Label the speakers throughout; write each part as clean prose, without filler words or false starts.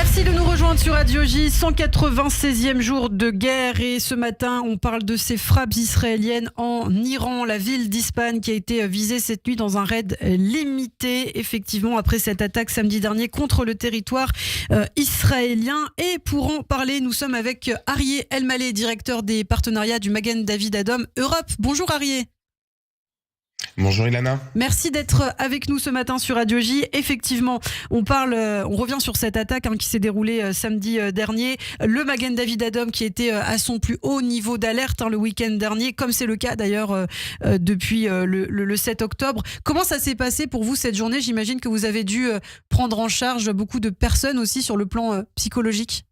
Speaker 1: Merci de nous rejoindre sur Radio J, 196e jour de guerre et ce matin on parle de ces frappes israéliennes en Iran, la ville d'Ispahan qui a été visée cette nuit dans un raid limité, effectivement après cette attaque samedi dernier contre le territoire israélien. Et pour en parler, nous sommes avec Arié Elmaleh, directeur des partenariats du Magen David Adom Europe. Bonjour Arié.
Speaker 2: Bonjour Ilana.
Speaker 1: Merci d'être avec nous ce matin sur Radio J. Effectivement, on revient sur cette attaque qui s'est déroulée samedi dernier. Le Magen David Adom qui était à son plus haut niveau d'alerte le week-end dernier, comme c'est le cas d'ailleurs depuis le 7 octobre. Comment ça s'est passé pour vous cette journée ? J'imagine que vous avez dû prendre en charge beaucoup de personnes aussi sur le plan psychologique.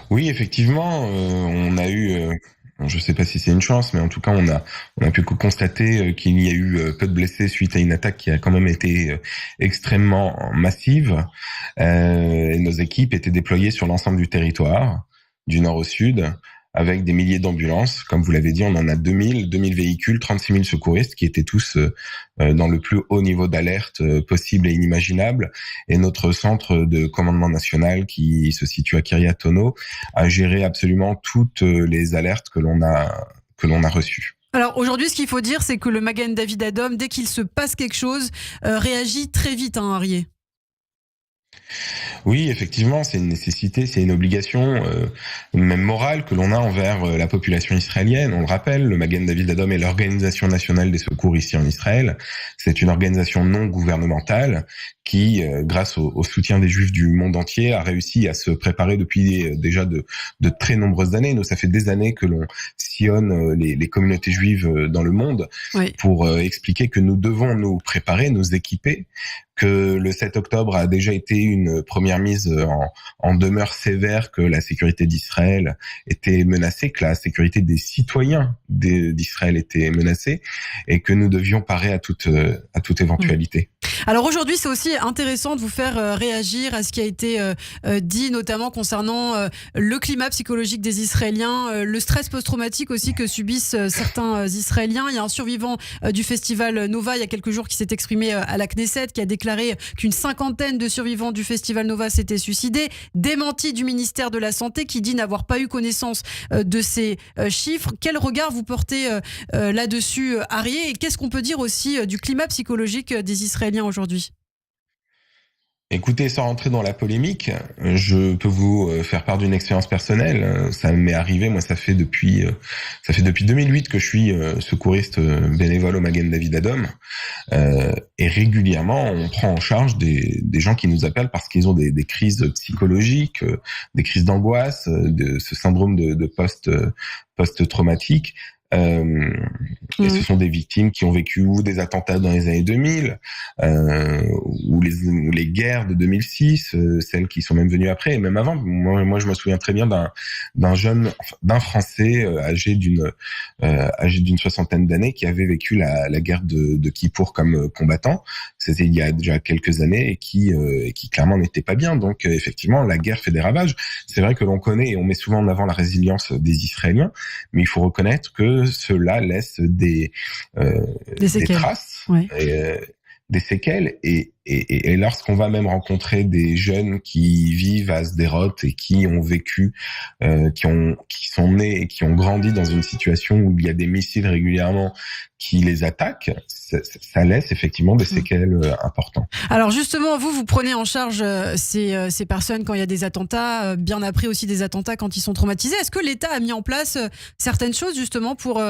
Speaker 2: Oui, effectivement, on a eu... je ne sais pas si c'est une chance, mais en tout cas, on a pu constater qu'il y a eu peu de blessés suite à une attaque qui a quand même été extrêmement massive. Et nos équipes étaient déployées sur l'ensemble du territoire, du nord au sud, avec des milliers d'ambulances. Comme vous l'avez dit, on en a 2000 véhicules, 36 000 secouristes qui étaient tous dans le plus haut niveau d'alerte possible et inimaginable. Et notre centre de commandement national qui se situe à Kiryat Ono a géré absolument toutes les alertes que l'on a reçues.
Speaker 1: Alors aujourd'hui, ce qu'il faut dire, c'est que le Magen David Adom, dès qu'il se passe quelque chose, réagit très vite, Arié.
Speaker 2: Oui, effectivement, c'est une nécessité, c'est une obligation, même morale, que l'on a envers la population israélienne. On le rappelle, le Magen David Adom est l'organisation nationale des secours ici en Israël. C'est une organisation non gouvernementale qui, grâce au soutien des Juifs du monde entier, a réussi à se préparer depuis déjà de très nombreuses années. Nous, ça fait des années que l'on sillonne les communautés juives dans le monde pour expliquer que nous devons nous préparer, nous équiper, que le 7 octobre a déjà été une première mise en demeure sévère, que la sécurité d'Israël était menacée, que la sécurité des citoyens d'Israël était menacée, et que nous devions parer à toute éventualité.
Speaker 1: Alors aujourd'hui, c'est aussi intéressant de vous faire réagir à ce qui a été dit, notamment concernant le climat psychologique des Israéliens, le stress post-traumatique aussi que subissent certains Israéliens. Il y a un survivant du festival Nova il y a quelques jours qui s'est exprimé à la Knesset, qui a déclaré qu'une 50aine de survivants du festival Nova s'étaient suicidés. Démenti du ministère de la Santé qui dit n'avoir pas eu connaissance de ces chiffres. Quel regard vous portez là-dessus, Arié ? Et qu'est-ce qu'on peut dire aussi du climat psychologique des Israéliens aujourd'hui ?
Speaker 2: Écoutez, sans rentrer dans la polémique, je peux vous faire part d'une expérience personnelle. Ça m'est arrivé, moi, ça fait depuis 2008 que je suis secouriste bénévole au Magen David Adom. Et régulièrement, on prend en charge des gens qui nous appellent parce qu'ils ont des crises psychologiques, des crises d'angoisse, de ce syndrome de post-traumatique. Et ce sont des victimes qui ont vécu ou des attentats dans les années 2000, ou les guerres de 2006, celles qui sont même venues après, et même avant. Moi, je me souviens très bien d'un Français âgé d'une soixantaine d'années qui avait vécu la guerre de Kippour comme combattant. C'était il y a déjà quelques années et qui clairement n'était pas bien. Donc effectivement, la guerre fait des ravages. C'est vrai que l'on connaît et on met souvent en avant la résilience des Israéliens, mais il faut reconnaître que cela laisse des traces, des séquelles, et lorsqu'on va même rencontrer des jeunes qui vivent à Sderot et qui ont vécu, qui sont nés et qui ont grandi dans une situation où il y a des missiles régulièrement qui les attaquent, ça laisse effectivement des séquelles importantes.
Speaker 1: Alors justement, vous prenez en charge ces personnes quand il y a des attentats, bien après aussi des attentats quand ils sont traumatisés. Est-ce que l'État a mis en place certaines choses justement pour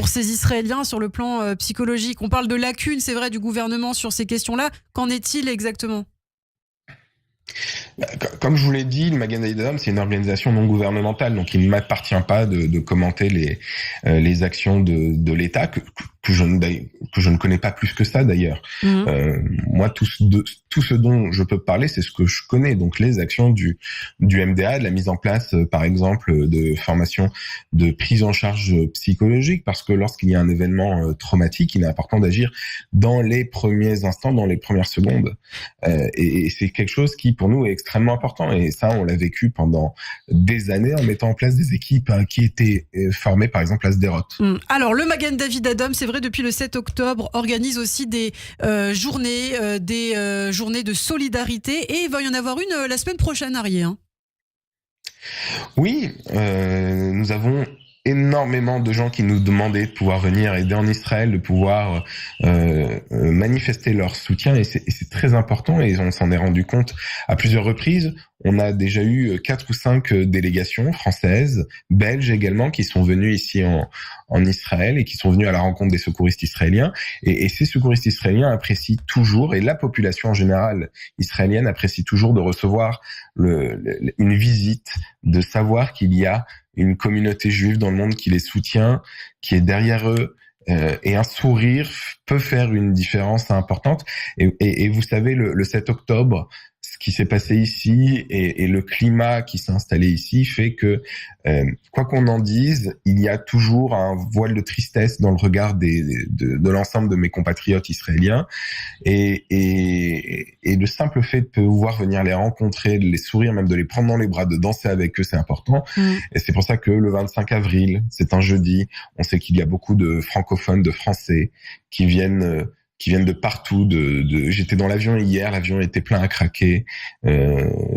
Speaker 1: ces Israéliens sur le plan psychologique ? On parle de lacunes, c'est vrai, du gouvernement sur ces questions-là. Qu'en est-il exactement ?
Speaker 2: Comme je vous l'ai dit, le Magen David Adom, c'est une organisation non gouvernementale, donc il ne m'appartient pas de commenter les actions de l'État, que je ne connais pas plus que ça d'ailleurs. Moi, tout ce dont je peux parler, c'est ce que je connais, donc les actions du MDA, de la mise en place, par exemple, de formation de prise en charge psychologique, parce que lorsqu'il y a un événement traumatique, il est important d'agir dans les premiers instants, dans les premières secondes. Et c'est quelque chose qui, pour nous, est extrêmement important. Et ça, on l'a vécu pendant des années en mettant en place des équipes qui étaient formées, par exemple, à Sderot.
Speaker 1: Alors, le Magen David Adom, c'est vrai vrai, depuis le 7 octobre, organise aussi des journées de solidarité. Et il va y en avoir une la semaine prochaine, Arié.
Speaker 2: Oui, nous avons énormément de gens qui nous demandaient de pouvoir venir aider en Israël, de pouvoir manifester leur soutien, et c'est très important, et on s'en est rendu compte à plusieurs reprises. On a déjà eu 4 ou 5 délégations françaises, belges également, qui sont venues ici en Israël et qui sont venues à la rencontre des secouristes israéliens. Et ces secouristes israéliens apprécient toujours, et la population en général israélienne apprécie toujours de recevoir une visite, de savoir qu'il y a une communauté juive dans le monde qui les soutient, qui est derrière eux. Et un sourire peut faire une différence importante. Et vous savez, le 7 octobre, ce qui s'est passé ici et le climat qui s'est installé ici fait que, quoi qu'on en dise, il y a toujours un voile de tristesse dans le regard de l'ensemble de mes compatriotes israéliens. Et le simple fait de pouvoir venir les rencontrer, de les sourire, même de les prendre dans les bras, de danser avec eux, c'est important. Et c'est pour ça que le 25 avril, c'est un jeudi, on sait qu'il y a beaucoup de francophones, de Français qui viennent de partout. J'étais dans l'avion hier, l'avion était plein à craquer.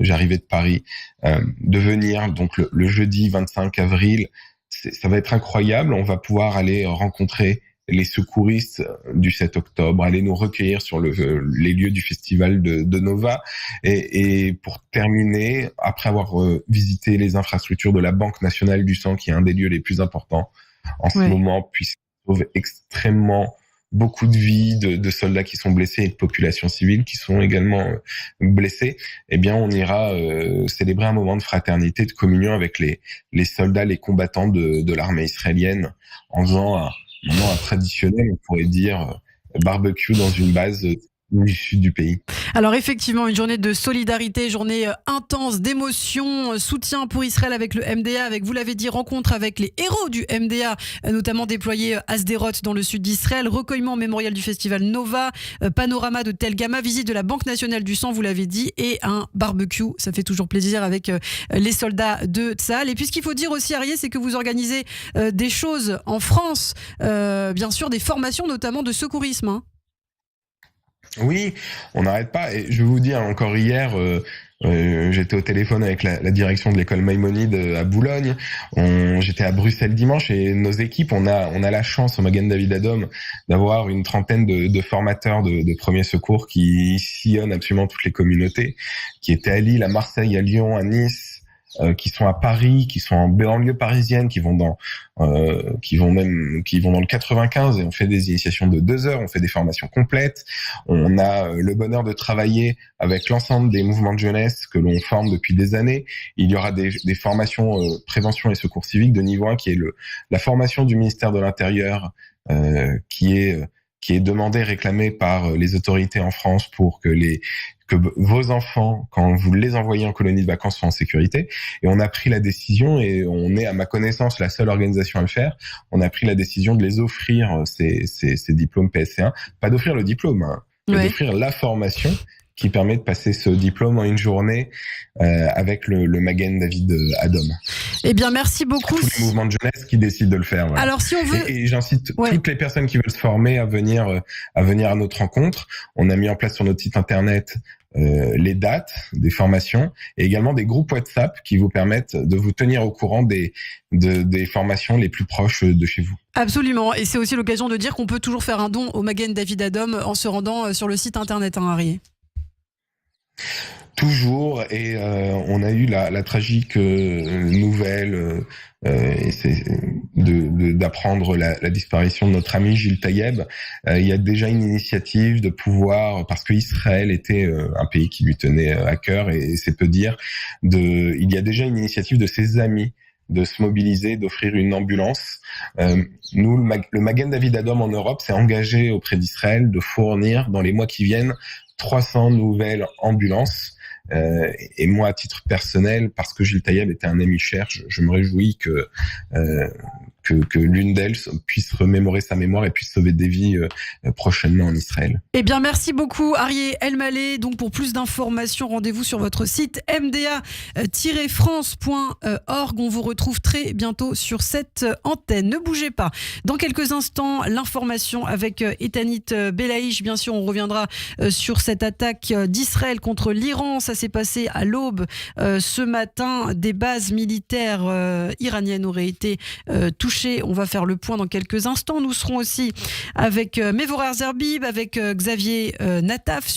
Speaker 2: J'arrivais de Paris. De venir donc le jeudi 25 avril, ça va être incroyable. On va pouvoir aller rencontrer les secouristes du 7 octobre, aller nous recueillir sur les lieux du festival de Nova. Et pour terminer, après avoir visité les infrastructures de la Banque nationale du sang, qui est un des lieux les plus importants en ce moment, puisqu'il trouve extrêmement beaucoup de vies de soldats qui sont blessés et de populations civiles qui sont également blessées, eh bien on ira célébrer un moment de fraternité, de communion avec les soldats, les combattants de l'armée israélienne, en faisant un moment traditionnel, on pourrait dire barbecue dans une base du sud du pays.
Speaker 1: Alors effectivement, une journée de solidarité, journée intense d'émotion, soutien pour Israël avec le MDA, avec, vous l'avez dit, rencontre avec les héros du MDA, notamment déployés à Sderot dans le sud d'Israël, recueillement mémorial du festival Nova, panorama de Tel Gamma, visite de la Banque nationale du sang, vous l'avez dit, et un barbecue, ça fait toujours plaisir avec les soldats de Tzahal. Et puis ce qu'il faut dire aussi, Arié, c'est que vous organisez des choses en France, bien sûr, des formations notamment de secourisme.
Speaker 2: Oui, on n'arrête pas. Et je vais vous dire, encore hier, j'étais au téléphone avec la direction de l'école Maïmonide à Boulogne. J'étais à Bruxelles dimanche et nos équipes, on a la chance au Magen David Adom d'avoir une trentaine de formateurs de premiers secours qui sillonnent absolument toutes les communautés, qui étaient à Lille, à Marseille, à Lyon, à Nice, qui sont à Paris, qui sont en banlieue parisienne, qui vont dans le 95 et on fait des initiations de 2 heures, on fait des formations complètes. On a le bonheur de travailler avec l'ensemble des mouvements de jeunesse que l'on forme depuis des années. Il y aura des formations prévention et secours civique de niveau 1 qui est la formation du ministère de l'Intérieur qui est demandée, réclamée par les autorités en France pour que vos enfants, quand vous les envoyez en colonie de vacances, soient en sécurité. Et on a pris la décision, et on est, à ma connaissance, la seule organisation à le faire, on a pris la décision de les offrir ces diplômes PSC1. Pas d'offrir le diplôme, mais d'offrir la formation qui permet de passer ce diplôme en une journée avec le Magen David Adom.
Speaker 1: Eh bien, merci beaucoup.
Speaker 2: Tous les mouvements de jeunesse qui décident de le faire. Voilà.
Speaker 1: Alors, si on veut...
Speaker 2: Et j'incite toutes les personnes qui veulent se former à venir à notre rencontre. On a mis en place sur notre site internet les dates des formations et également des groupes WhatsApp qui vous permettent de vous tenir au courant des formations les plus proches de chez vous.
Speaker 1: Absolument. Et c'est aussi l'occasion de dire qu'on peut toujours faire un don au Magen David Adom en se rendant sur le site internet, Arié.
Speaker 2: Toujours, et on a eu la tragique nouvelle d'apprendre la disparition de notre ami Gilles Taïeb. Il y a déjà une initiative de pouvoir, parce que Israël était un pays qui lui tenait à cœur, et c'est peu dire, il y a déjà une initiative de ses amis de se mobiliser, d'offrir une ambulance. Nous, le Magen David Adom en Europe s'est engagé auprès d'Israël de fournir dans les mois qui viennent 300 nouvelles ambulances. Et moi, à titre personnel, parce que Gilles Taïeb était un ami cher, je me réjouis que l'une d'elles puisse remémorer sa mémoire et puisse sauver des vies prochainement en Israël.
Speaker 1: Eh bien, merci beaucoup, Arié Elmaleh. Donc, pour plus d'informations, rendez-vous sur votre site mda-france.org. On vous retrouve très bientôt sur cette antenne. Ne bougez pas. Dans quelques instants, l'information avec Etanit Belaïch. Bien sûr, on reviendra sur cette attaque d'Israël contre l'Iran. Ça s'est passé à l'aube ce matin. Des bases militaires iraniennes auraient été touchées. On va faire le point dans quelques instants. Nous serons aussi avec Mevorah Zerbib, avec Xavier Nataf sur